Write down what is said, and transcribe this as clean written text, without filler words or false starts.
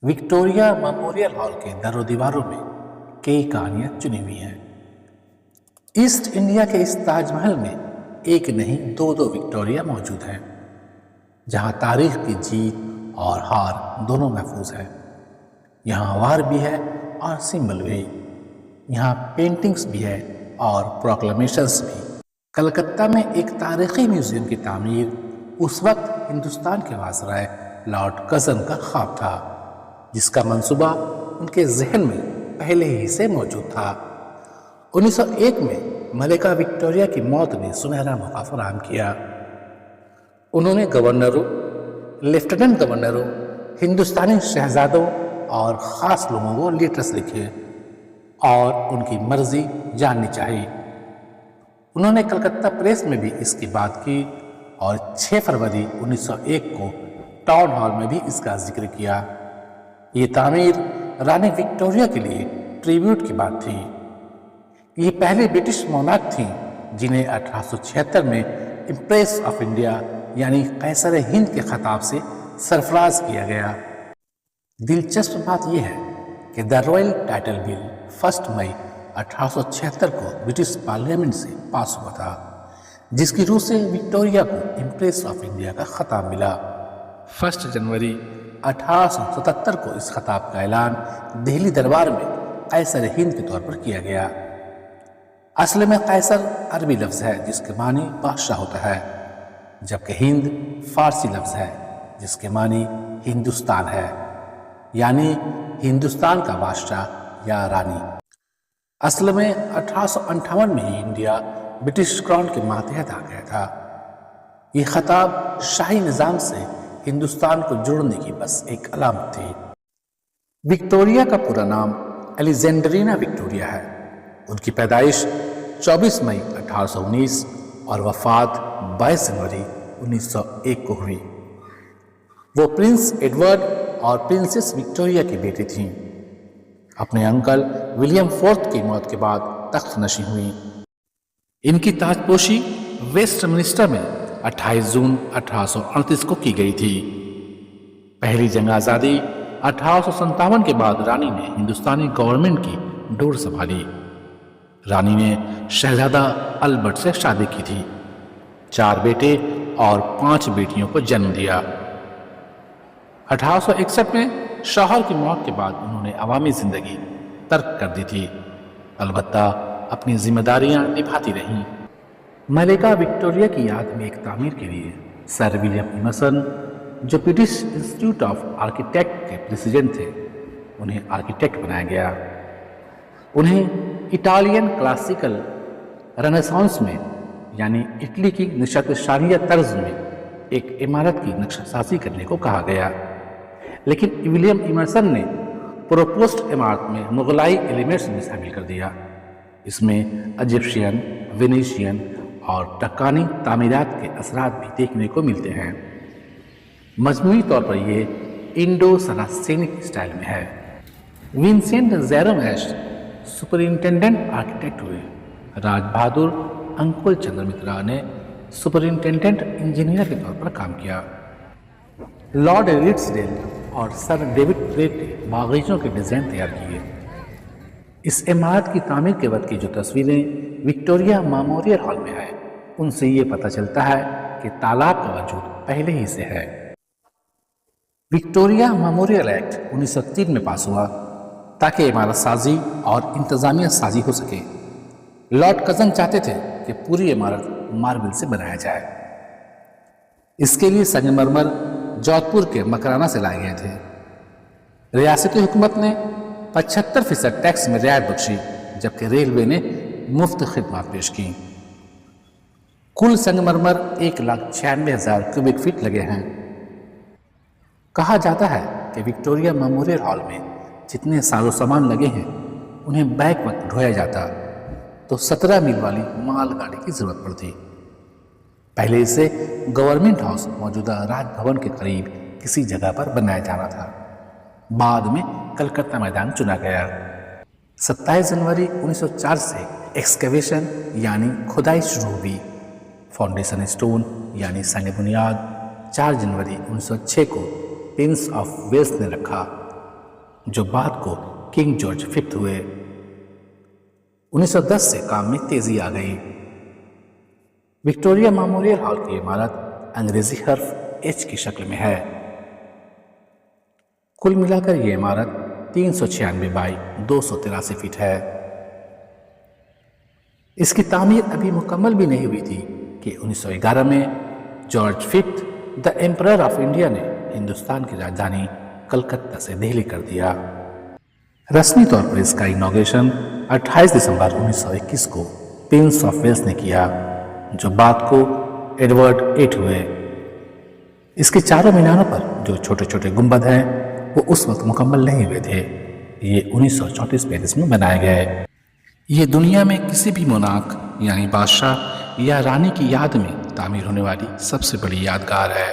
Victoria memorial hall के दरों दीवारों में कई कहानियां चुनी हुई हैं। ईस्ट इंडिया के इस ताजमहल में एक नहीं दो विक्टोरिया मौजूद हैं, जहां तारीख की जीत और हार दोनों महफूज है। यहाँ वार भी है और सिंबल भी, यहाँ पेंटिंग्स भी है और प्रोक्लेमेशंस भी। कलकत्ता में एक तारीखी म्यूजियम की तामीर उस वक्त हिंदुस्तान के वायसराय लॉर्ड कर्जन का ख्वाब था, जिसका मंसूबा उनके जहन में पहले ही से मौजूद था। 1901 में मलिका विक्टोरिया की मौत ने सुनहरा मौका फराहम किया। उन्होंने गवर्नरों, लेफ्टिनेंट गवर्नरों, हिंदुस्तानी शहजादों और ख़ास लोगों को लेटर्स लिखे और उनकी मर्जी जाननी चाहिए। उन्होंने कलकत्ता प्रेस में भी इसकी बात की और 6 फरवरी 1901 को टाउन हॉल में भी इसका जिक्र किया। ये तामीर रानी विक्टोरिया के लिए ट्रिब्यूट की बात थी। ये पहले ब्रिटिश मोनार्क थी जिन्हें 1876 में इम्प्रेस ऑफ इंडिया यानी कैसर हिंद के खिताब से सरफराज किया गया। दिलचस्प बात यह है कि द रॉयल टाइटल बिल 1 मई 1876 को ब्रिटिश पार्लियामेंट से पास हुआ था, जिसकी रूह से विक्टोरिया को इम्प्रेस ऑफ इंडिया का खिताब मिला। 1 जनवरी 1877 को इस खिताब का ऐलान दिल्ली दरबार में कैसर हिंद के तौर पर किया गया। असल में कैसर अरबी लफ्ज़ है जिसके मानी बादशाह होता है, जबकि हिंद फारसी लफ्ज़ है जिसके मानी हिंदुस्तान है, यानी हिंदुस्तान का बादशाह या रानी। असल में 1858 में ही इंडिया ब्रिटिश क्राउन के मातहत आ गया था। ये खिताब शाही निज़ाम से हिंदुस्तान को जोड़ने की बस एक अलामत थी। विक्टोरिया का पूरा नाम अलेक्जेंड्रीना विक्टोरिया है। उनकी पैदाइश 24 मई 1819 और वफात 22 जनवरी 1901 को हुई। वो प्रिंस एडवर्ड और प्रिंसेस विक्टोरिया की बेटी थीं। अपने अंकल विलियम फोर्थ की मौत के बाद तख्त नशी हुई। इनकी ताजपोशी वेस्टमिनिस्टर में 28 जून 1838 को की गई थी। पहली जंग आज़ादी 1857 के बाद रानी ने हिंदुस्तानी गवर्नमेंट की डोर संभाली। रानी ने शहजादा अल्बर्ट से शादी की थी, 4 बेटे और 5 बेटियों को जन्म दिया। 1861 में शौहर की मौत के बाद उन्होंने अवामी जिंदगी तर्क कर दी थी, अलबत्ता अपनी जिम्मेदारियां निभाती रहीं। मलिका विक्टोरिया की याद में एक तामीर के लिए सर विलियम इमर्सन, जो ब्रिटिश इंस्टीट्यूट ऑफ आर्किटेक्ट के प्रेसिडेंट थे, उन्हें आर्किटेक्ट बनाया गया। उन्हें इटालियन क्लासिकल रेनेसांस में यानी इटली की नक्शशाहिया तर्ज में एक इमारत की नक्शासाजी करने को कहा गया, लेकिन विलियम इमर्सन ने प्रोपोस्ड इमारत में मुगलाई एलिमेंट्स भी शामिल कर दिया। इसमें इजिप्शियन, वेनेशियन और टक्कानी तामीरात के असरात भी देखने को मिलते हैं। मजमूई तौर पर यह इंडो सरासेनिक स्टाइल में है। विंसेंट ज़ेरम एश सुपरिंटेंडेंट आर्किटेक्ट हुए। राज बहादुर अंकुल चंद्र मित्रा ने सुपरिंटेंडेंट इंजीनियर के तौर पर काम किया। लॉर्ड रिट्सडेल और सर डेविड प्रेट ने बागीचों के डिज़ाइन तैयार किए। इस इमारत की तामीर के वक्त की जो तस्वीरें विक्टोरिया मेमोरियल हॉल में है, उनसे ये पता चलता है कि तालाब का वजूद पहले ही से है। विक्टोरिया मेमोरियल एक्ट 1903 में पास हुआ ताकि इमारत साजी और इंतजामिया साजी हो सके। लॉर्ड कर्जन चाहते थे कि पूरी इमारत मार्बल से बनाया जाए। इसके लिए संगमरमर जोधपुर के मकराना से लाए गए थे। रियासती हुकूमत ने 75% टैक्स में रियायत बख्शी, जबकि रेलवे ने मुफ्त खिदमत पेश की। कुल संगमरमर 1,96,000 क्यूबिक फीट लगे हैं। कहा जाता है कि विक्टोरिया मेमोरियल हॉल में जितने साजो सामान लगे हैं, उन्हें बैक वक्त ढोया जाता तो 17 मील वाली मालगाड़ी की जरूरत पड़ती। पहले इसे गवर्नमेंट हाउस मौजूदा राजभवन के करीब किसी जगह पर बनाया जाना था। बाद में कलकत्ता मैदान चुना गया। 27 जनवरी 1904 से एक्सकेवेशन यानी खुदाई शुरू हुई। फाउंडेशन स्टोन यानी संग बुनियाद 4 जनवरी 1906 को प्रिंस ऑफ वेल्स ने रखा। جو بعد کو کنگ جارج ففتھ ہوئے۔ 1910 سے کام میں تیزی آ گئی۔ وکٹوریہ میموریل ہال کی عمارت انگریزی حرف ایچ کی شکل میں ہے۔ کل ملا کر یہ عمارت 396 بائی 283 فٹ ہے۔ اس کی تعمیر ابھی مکمل بھی نہیں ہوئی تھی کہ 1911 میں George fifth the emperor of India نے ہندوستان کی راجدھانی کلکتہ سے دہلی کر دیا۔ رسمی طور پر اس کا انوگریشن 28 دسمبر 1921 کو پرنس آف ویلز نے کیا، جو بعد کو ایڈورڈ 8 ہوئے۔ اس کے چاروں میناروں پر جو چھوٹے چھوٹے گنبد ہیں وہ اس وقت مکمل نہیں ہوئے تھے۔ یہ 1934-35 میں بنائے گئے۔ یہ دنیا میں کسی بھی مونارک یعنی بادشاہ یا رانی کی یاد میں تعمیر ہونے والی سب سے بڑی یادگار ہے۔